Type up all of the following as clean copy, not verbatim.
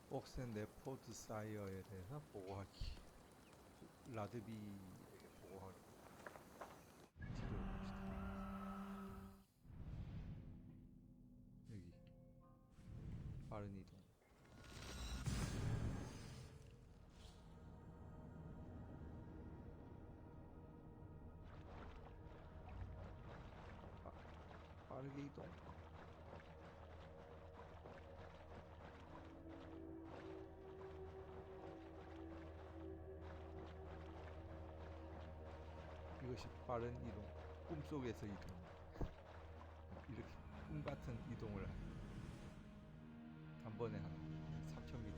옥센네포드 사이어에 대해서 보고하기. 라드비에게 보고하기. 뒤로 봅시다. 여기 빠른 이동. 빠르게 이동. 이것이 빠른 이동, 꿈속에서 이동. 이렇게 꿈같은 이동을 단번에 하는 3000m.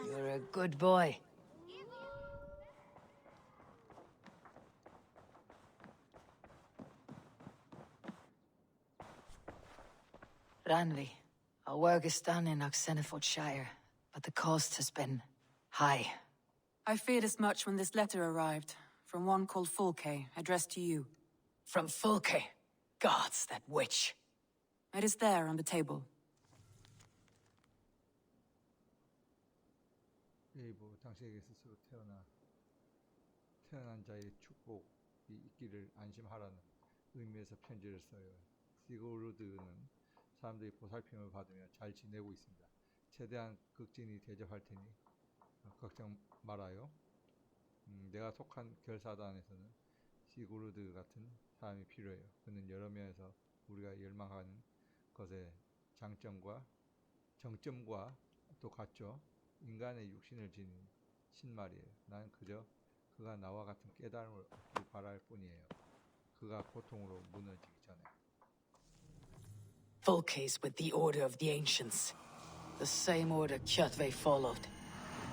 You're a good boy. Ranvi, our work is done in Shire, but the cost has been high. I feared as much when this letter arrived, from one called Fulke, addressed to you. From Fulke? Gods, that witch. It is there on the table. 에이보, 당신에게 스스로 태어난 자의 축복이 있기를 안심하라는 의미에서 편지를 써요. 시고르드는 사람들이 보살핌을 받으며 잘 지내고 있습니다. 최대한 극진히 대접할 테니 걱정 말아요. 내가 속한 결사단에서는 시고르드 같은 사람이 필요해요. 그는 여러 면에서 우리가 열망하는 것의 정점과 또 같죠. 인간의 육신을 지닌 신 말이에요. 난 그저 그가 나와 같은 깨달음을 얻길 바랄 뿐이에요. 그가 고통으로 무너지기 전에. Fulke's with the Order of the Ancients. The same order Kjotve followed.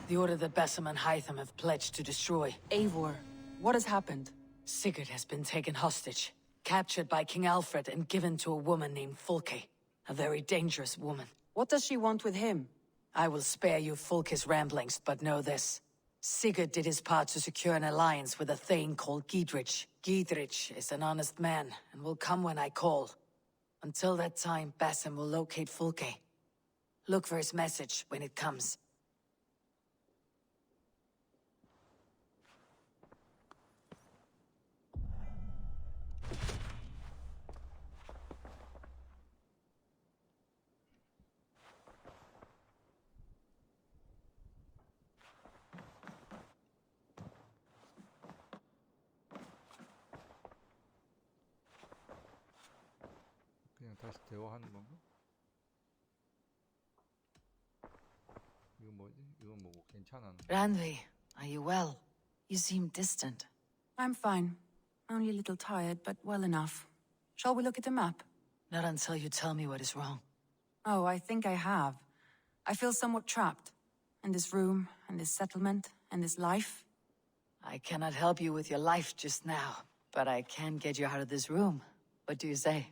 The order that Bessem and Hytham have pledged to destroy. Eivor, what has happened? Sigurd has been taken hostage, captured by King Alfred and given to a woman named Fulke. A very dangerous woman. What does she want with him? I will spare you Fulke's ramblings, but know this. Sigurd did his part to secure an alliance with a thane called Gidrich. Gidrich is an honest man, and will come when I call. Until that time, Bassam will locate Fulke. Look for his message when it comes. 그냥 다시 대화하는 건가? 이거 뭐지? 이건 뭐고 괜찮아. Ranvi, are you well? You seem distant. I'm fine. Only a little tired, but well enough. Shall we look at the map? Not until you tell me what is wrong. Oh, I think I have. I feel somewhat trapped. In this room, and this settlement, and this life. I cannot help you with your life just now, but I can get you out of this room. What do you say?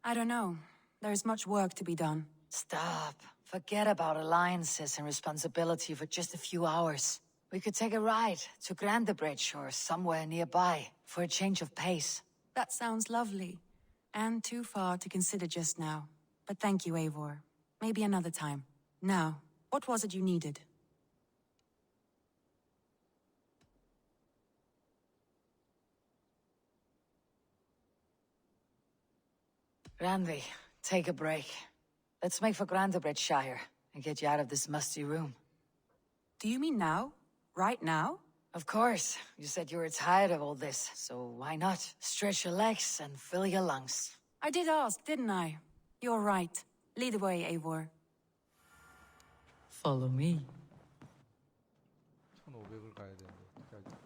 I don't know. There is much work to be done. Stop. Forget about alliances and responsibility for just a few hours. We could take a ride to Grandebridge or somewhere nearby for a change of pace. That sounds lovely. And too far to consider just now. But thank you, Eivor. Maybe another time. Now, what was it you needed? Ranvi, take a break. Let's make for Grandebridge Shire and get you out of this musty room. Do you mean now? Right now? Of course. You said you were tired of all this, so why not? Stretch your legs and fill your lungs. I did ask, didn't I? You're right. Lead the way, Eivor. Follow me. 1500을 가야 되는데 어떻게 하지?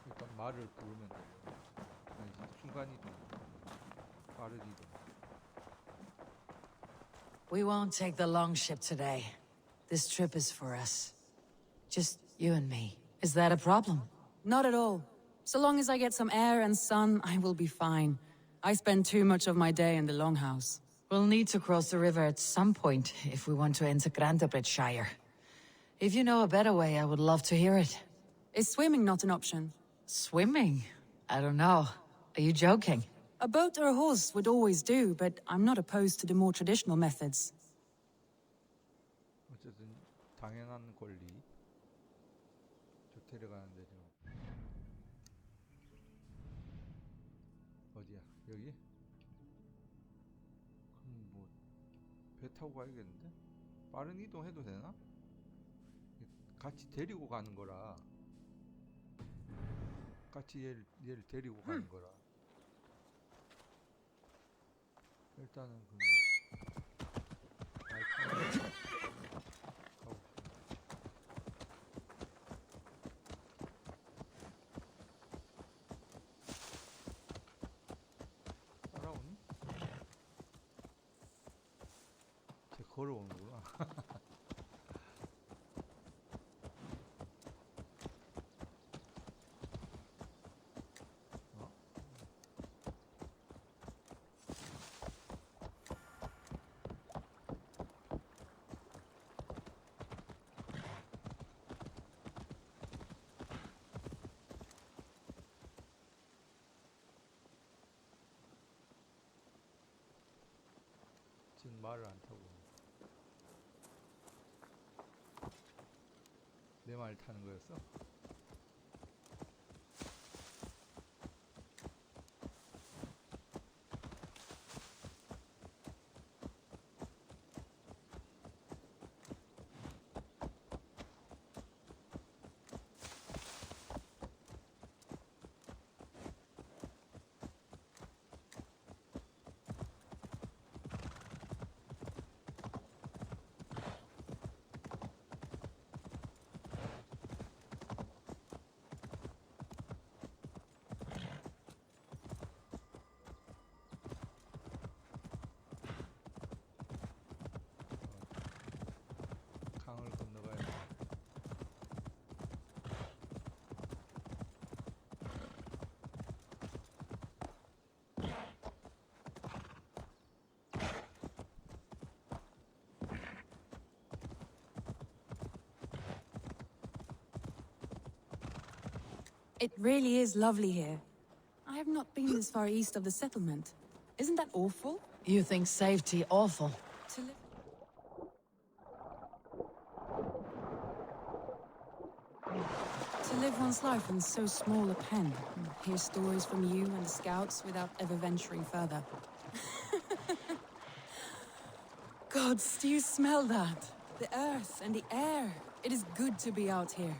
일단 말을 부르면 돼요. 아니, 순간이동, 빠른 이동. We won't take the longship today. This trip is for us. Just you and me. Is that a problem? Not at all. So long as I get some air and sun, I will be fine. I spend too much of my day in the Longhouse. We'll need to cross the river at some point if we want to enter Grantebridgeshire. If you know a better way, I would love to hear it. Is swimming not an option? Swimming? I don't know. Are you joking? A boat or a horse would always do, but I'm not opposed to the more traditional methods. 어쨌든 당연한 권리. 저 데려가는데 지금 어디야? 여기? 그럼 뭐 배 타고 가야겠는데? 빠른 이동해도 되나? 같이 데리고 가는 거라. 같이 얘를 데리고 가는 거라. 일단은 그 따라오니? 쟤 걸어오는구나. 지금 말을 안 타고 내 말 타는 거였어? 강을 건너가야 돼. It really is lovely here. I have not been this far east of the settlement. Isn't that awful? You think safety awful? To live... To live one's life in so small a pen, and hear stories from you and the scouts without ever venturing further. Gods, do you smell that? The earth and the air. It is good to be out here.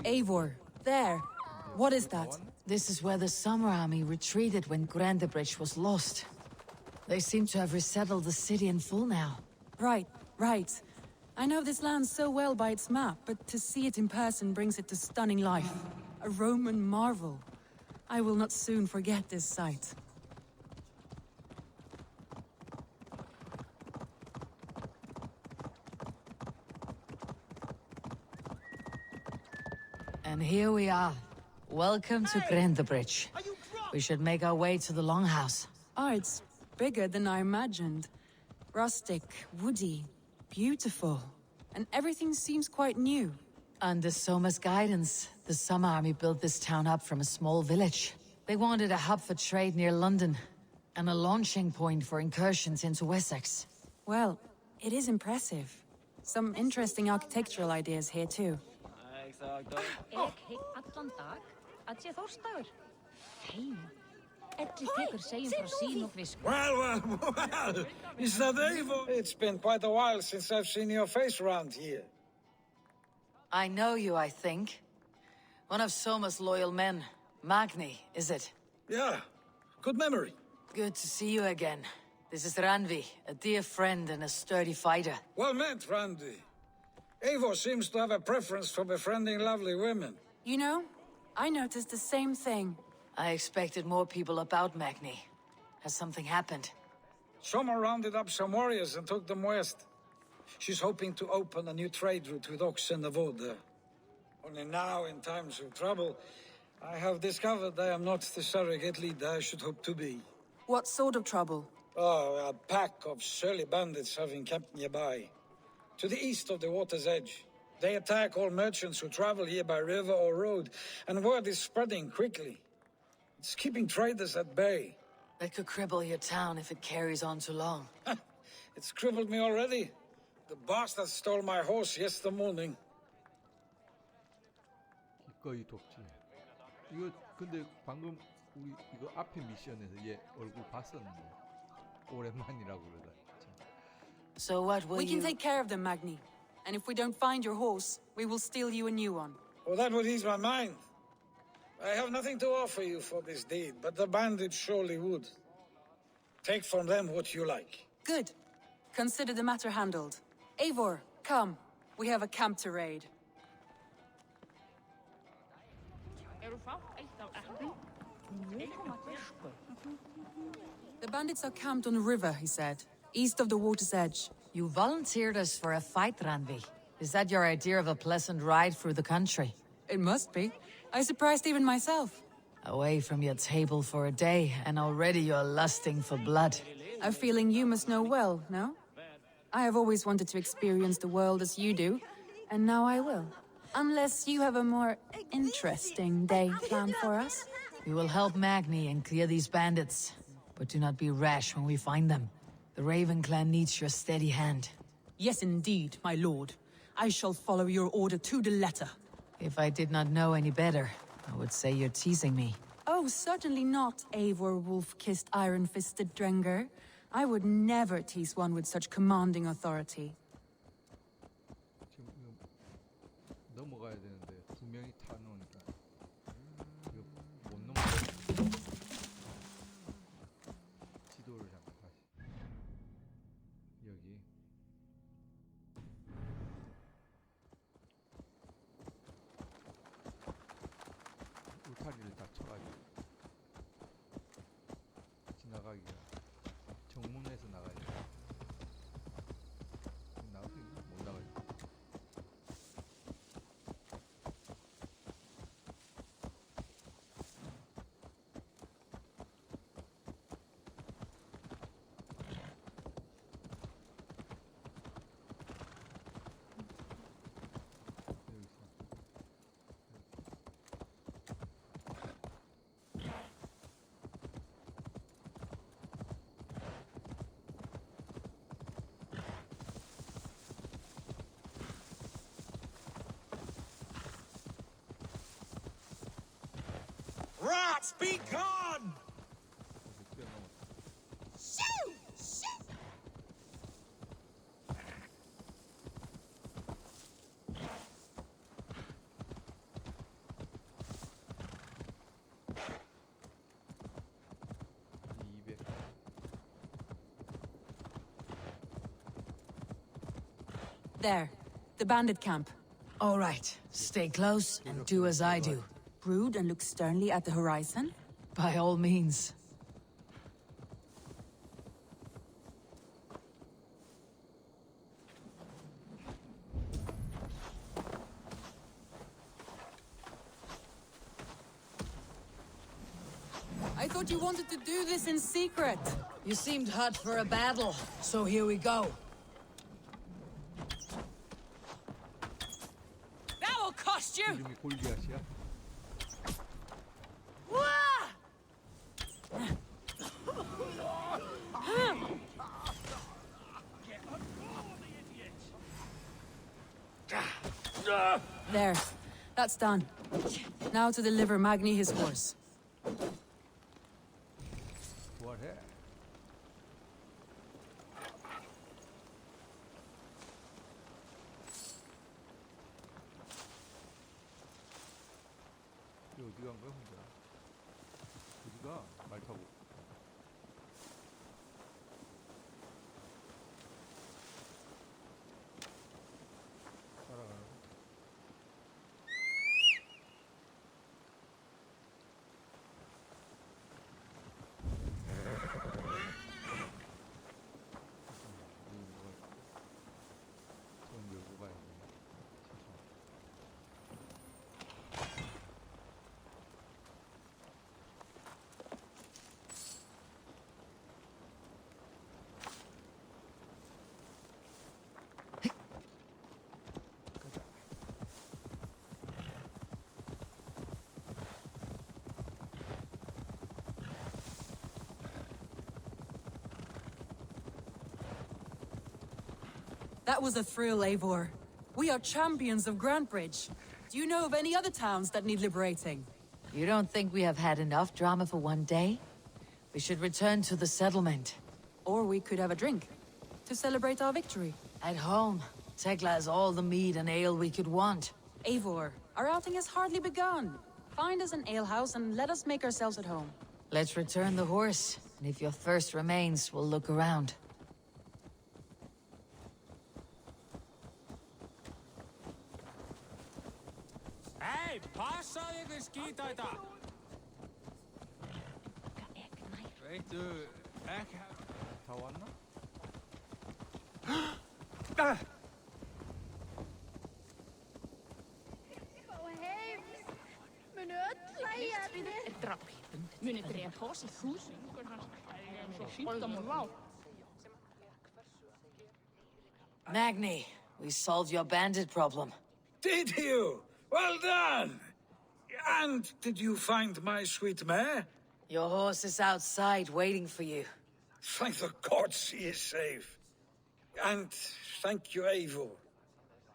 Eivor, there. What is that? This is where the Summer Army retreated when Grantebridge was lost. They seem to have resettled the city in full now. Right, right. I know this land so well by its map, but to see it in person brings it to stunning life. A Roman marvel. I will not soon forget this sight. And here we are. Welcome to Grantebridge. We should make our way to the Longhouse. Ah, it's bigger than I imagined. Rustic, woody, beautiful. And everything seems quite new. Under Soma's guidance, the Summer Army built this town up from a small village. They wanted a hub for trade near London, and a launching point for incursions into Wessex. Well, it is impressive. Some interesting architectural ideas here too. Ek hygg allan dag að sé Þórsdagur. Fein. Well, is that Eivor? It's been quite a while since I've seen your face around here. I know you, I think. One of Soma's loyal men. Magni, is it? Yeah, good memory. Good to see you again. This is Ranvi, a dear friend and a sturdy fighter. Well met, Randy. Eivor seems to have a preference for befriending lovely women. You know, I noticed the same thing. I expected more people about Magni. Has something happened? Someone rounded up some warriors and took them west. She's hoping to open a new trade route with Ox and the Vod there. Only now, in times of trouble, I have discovered I am not the surrogate leader I should hope to be. What sort of trouble? Oh, a pack of surly bandits have encamped nearby. To the east of the water's edge. They attack all merchants who travel here by river or road, and word is spreading quickly. It's keeping traders at bay. That could cripple your town if it carries on too long. It's crippled me already. The bastard stole my horse yesterday morning. 기꺼이 돕지. 이거 근데 방금 우리 이거 앞에 미션에서 얘 얼굴 봤었는데 오랜만이라고 그러다. 진짜. So what will We can you... take care of them, Magni. And if we don't find your horse, we will steal you a new one. Well, that would ease my mind. I have nothing to offer you for this deed, but the bandits surely would. Take from them what you like. Good. Consider the matter handled. Eivor, come. We have a camp to raid. The bandits are camped on the river, he said, east of the water's edge. You volunteered us for a fight, Ranvi. Is that your idea of a pleasant ride through the country? It must be. I surprised even myself. Away from your table for a day, and already you're lusting for blood. A feeling you must know well, no? I have always wanted to experience the world as you do, and now I will. Unless you have a more interesting day planned for us. We will help Magni and clear these bandits. But do not be rash when we find them. The Raven clan needs your steady hand. Yes, indeed, my lord. I shall follow your order to the letter. If I did not know any better, I would say you're teasing me. Oh, certainly not, Eivor wolf-kissed iron-fisted Drenger. I would never tease one with such commanding authority. 지금 이거 넘어가야 되는데 두 명이 타놓으니까 이거 못 넘어가. 지도를 잠깐 다시 여기. 울타리를 다 쳐가지고 지나가기가 정문에서 나가야 돼. 나가서 못 나가지. Rats, be gone! There, the bandit camp. All right, stay close and do as I do. Brood and look sternly at the horizon. By all means. I thought you wanted to do this in secret. You seemed hot for a battle, so here we go. That will cost you! 이름이 골리앗이야? There, that's done. Now to deliver Magni his horse. 부활해. 이 어디 간 거야 혼자? 어디가? 말 타고. 따라가는 거. 손 열고 가야 돼. 가자. That was a thrill, Eivor. We are champions of Grantbridge. Do you know of any other towns that need liberating? You don't think we have had enough drama for one day? We should return to the settlement. Or we could have a drink to celebrate our victory. At home, Tekla has all the mead and ale we could want. Eivor, our outing has hardly begun. Find us an alehouse and let us make ourselves at home. Let's return the horse, and if your thirst remains, we'll look around. Hei, passaðu ykkur skítæta! Veitu, ekki... 다 왔나? Muni drepa oss í þúsundur hans. Svo fínt að múl á. Magni, we solved your bandit problem. Did you? Well done! And did you find my sweet mare? Your horse is outside waiting for you. Thank the gods she is safe. And thank you, Eivor.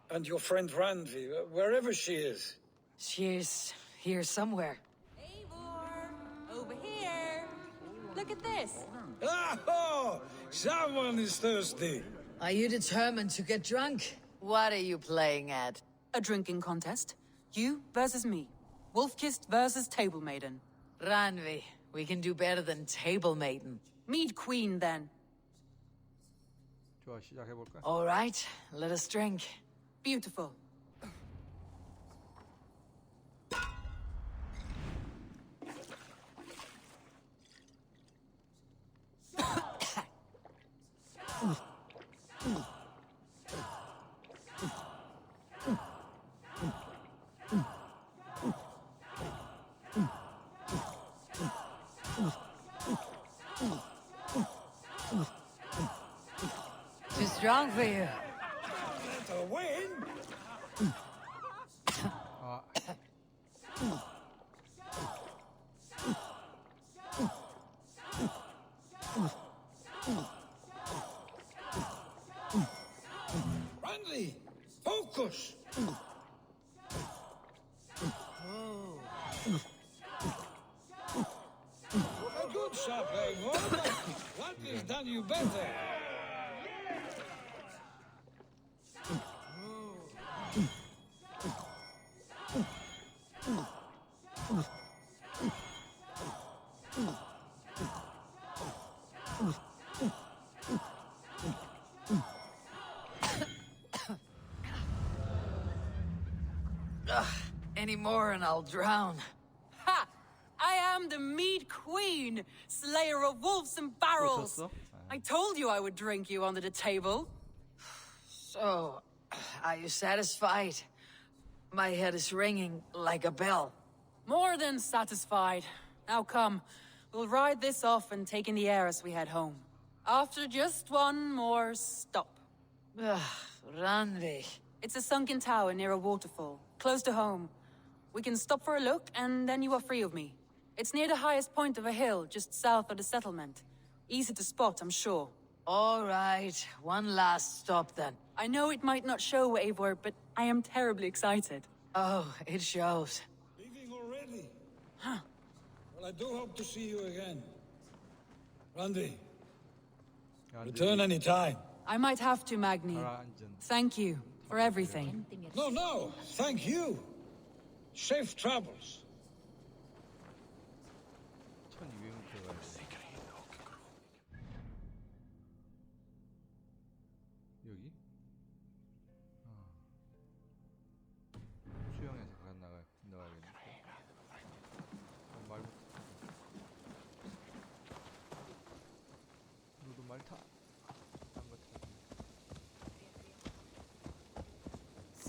And your friend Randvi, wherever she is. She's here somewhere. Eivor, over here. Look at this. Oh, someone is thirsty. Are you determined to get drunk? What are you playing at? A drinking contest. You versus me. Wolf-kissed versus table maiden. Ranvi, we can do better than table maiden. Mead queen, then. 좋아, 시작해볼까? All right, let us drink. Beautiful. Too strong for you. To win? 아, Randvi, focus! A good shot, Eivor. Randvi's done you better. Any more and I'll drown. Ha! I am the mead queen, slayer of wolves and barrels. 꽂혔어? I told you I would drink you under the table. So, are you satisfied? My head is ringing like a bell. More than satisfied. Now come, we'll ride this off and take in the air as we head home. After just one more stop. Ranvi. It's a sunken tower near a waterfall, close to home. We can stop for a look, and then you are free of me. It's near the highest point of a hill, just south of the settlement. Easy to spot, I'm sure. All right, one last stop then. I know it might not show, Eivor, but I am terribly excited. Oh, it shows. Leaving already? Well, I do hope to see you again. Randy, 안 return any time. I might have to, Magni. 가라앉은 Thank you for everything. No, thank you. Safe travels. 1200m 가야 돼. 여기? 수영해서 나가야겠네. 말 너도 말 타. 딴거 타.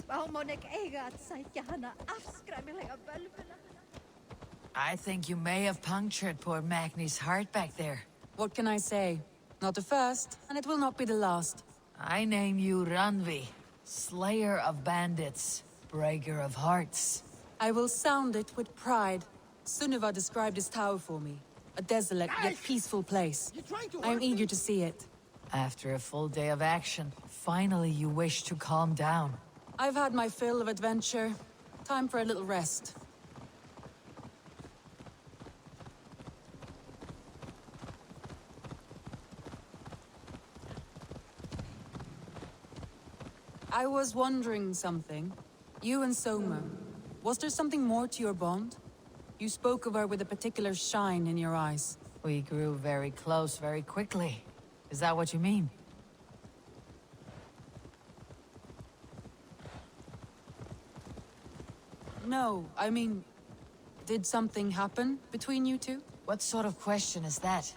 Waar moet ik eigen zijn gehana afskræmmelige bølvene? I think you may have punctured poor Magni's heart back there. What can I say? Not the first, and it will not be the last. I name you Ranvi, slayer of bandits, breaker of hearts. I will sound it with pride. Sunniva described this tower for me. A desolate yet peaceful place. I am eager to see it. After a full day of action, finally you wish to calm down. I've had my fill of adventure. Time for a little rest. I was wondering something. You and Soma, was there something more to your bond? You spoke of her with a particular shine in your eyes. We grew very close very quickly. Is that what you mean? No, I mean, did something happen between you two? What sort of question is that?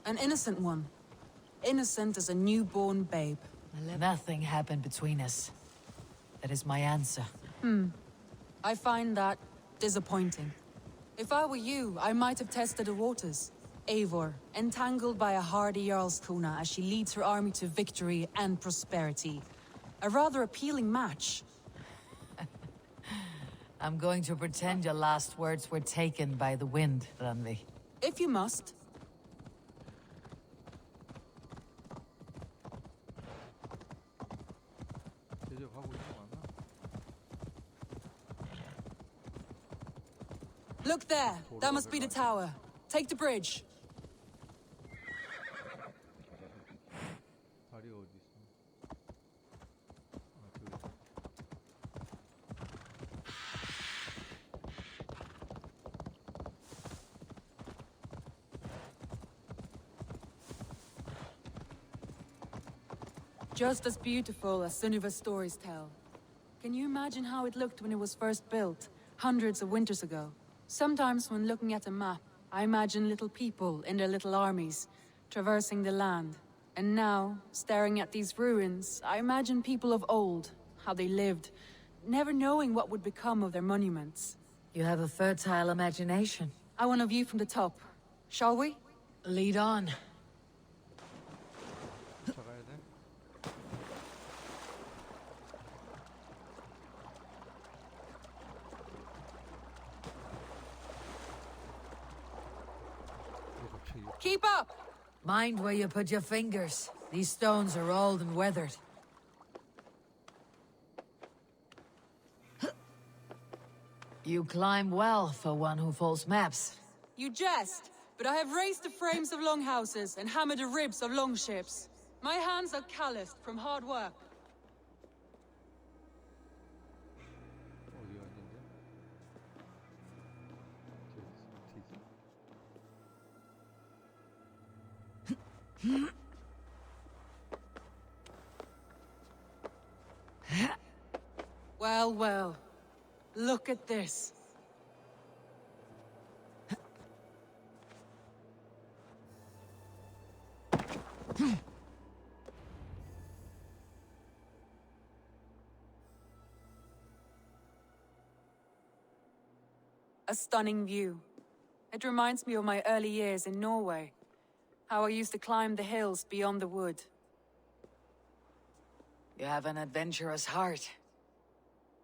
An innocent one. Innocent as a newborn babe. Nothing happened between us. That is my answer. I find that disappointing. If I were you, I might have tested the waters. Eivor, entangled by a hardy Jarlskona as she leads her army to victory and prosperity. A rather appealing match. I'm going to pretend your last words were taken by the wind, Ranvi. If you must. 대접하고 있는 거 맞나? Look there! That must be the tower. Take the bridge. 다리가 어디 있어? 저기. Just as beautiful as Sunniva's stories tell. Can you imagine how it looked when it was first built, hundreds of winters ago? Sometimes when looking at a map, I imagine little people in their little armies, traversing the land. And now, staring at these ruins, I imagine people of old, how they lived, never knowing what would become of their monuments. You have a fertile imagination. I want a view from the top. Shall we? Lead on. 가야 돼? 갑자기 Keep up! Mind where you put your fingers. These stones are old and weathered. You climb well for one who folds maps. You jest, but I have raised the frames of longhouses and hammered the ribs of longships. My hands are calloused from hard work. 어디가 있는데? 저기 있어, 밑에 있어. Well, well. Look at this. A stunning view. It reminds me of my early years in Norway. How I used to climb the hills beyond the wood. You have an adventurous heart.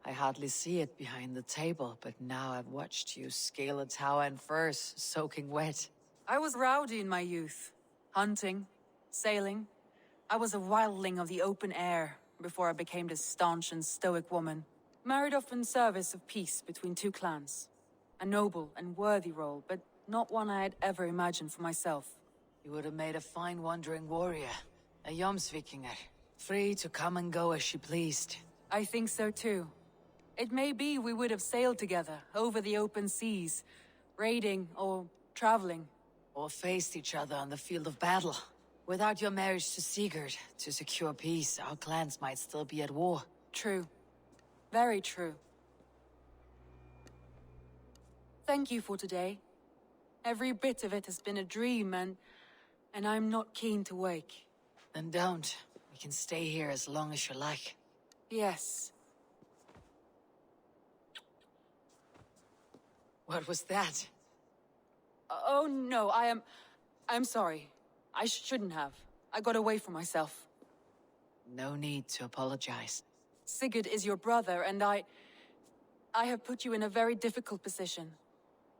I hardly see it behind the table, but now I've watched you scale a tower in furs, soaking wet. I was rowdy in my youth. Hunting, sailing. I was a wildling of the open air before I became this staunch and stoic woman. Married off in service of peace between two clans. A noble and worthy role, but not one I had ever imagined for myself. You would have made a fine wandering warrior, a Jomsvikinger, free to come and go as she pleased. I think so too. It may be we would have sailed together over the open seas, raiding or traveling. Or faced each other on the field of battle. Without your marriage to Sigurd, to secure peace, our clans might still be at war. True. Very true. Thank you for today. Every bit of it has been a dream, and I'm not keen to wake. Then don't. We can stay here as long as you like. Yes. What was that? Oh no, I'm sorry. I shouldn't have. I got away from myself. No need to apologize. Sigurd is your brother, and I have put you in a very difficult position.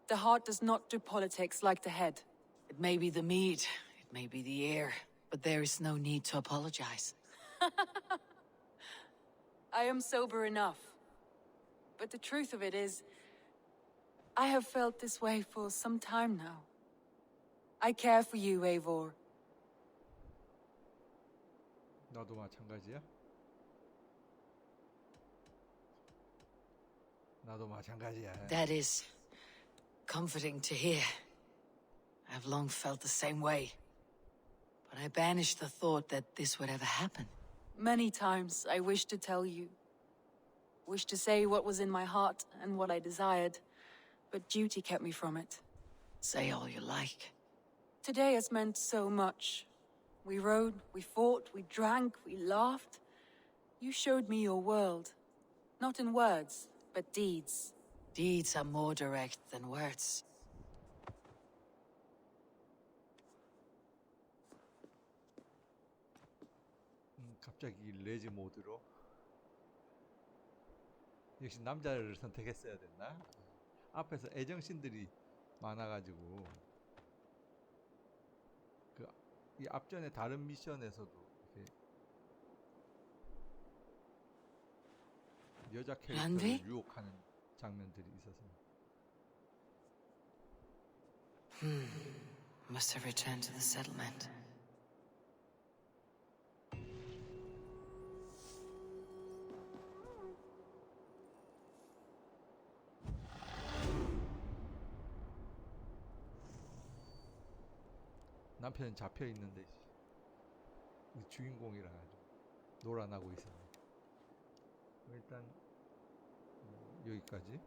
The heart does not do politics like the head. It may be the mead, it may be the air, but there is no need to apologize. I am sober enough. But the truth of it is, I have felt this way for some time now. I care for you, Eivor. 나도 마찬가지야? 나도 마찬가지야. That is comforting to hear. I've long felt the same way. But I banished the thought that this would ever happen. Many times I wished to tell you. Wished to say what was in my heart and what I desired. But duty kept me from it. Say all you like. Today has meant so much. We rode, we fought, we drank, we laughed. You showed me your world. Not in words, but deeds. Deeds are more direct than words. 갑자기 레지 모드로. 역시 남자를 선택했어야 됐나? 앞에서 애정신들이 많아가지고 이 앞전에 다른 미션에서도 이렇게 여자 캐릭터를 란비? 유혹하는 장면들이 있어서 Must have returned to the settlement. 남편은 잡혀 있는데 이 주인공이라 가지고 놀아나고 있었네. 일단 여기까지.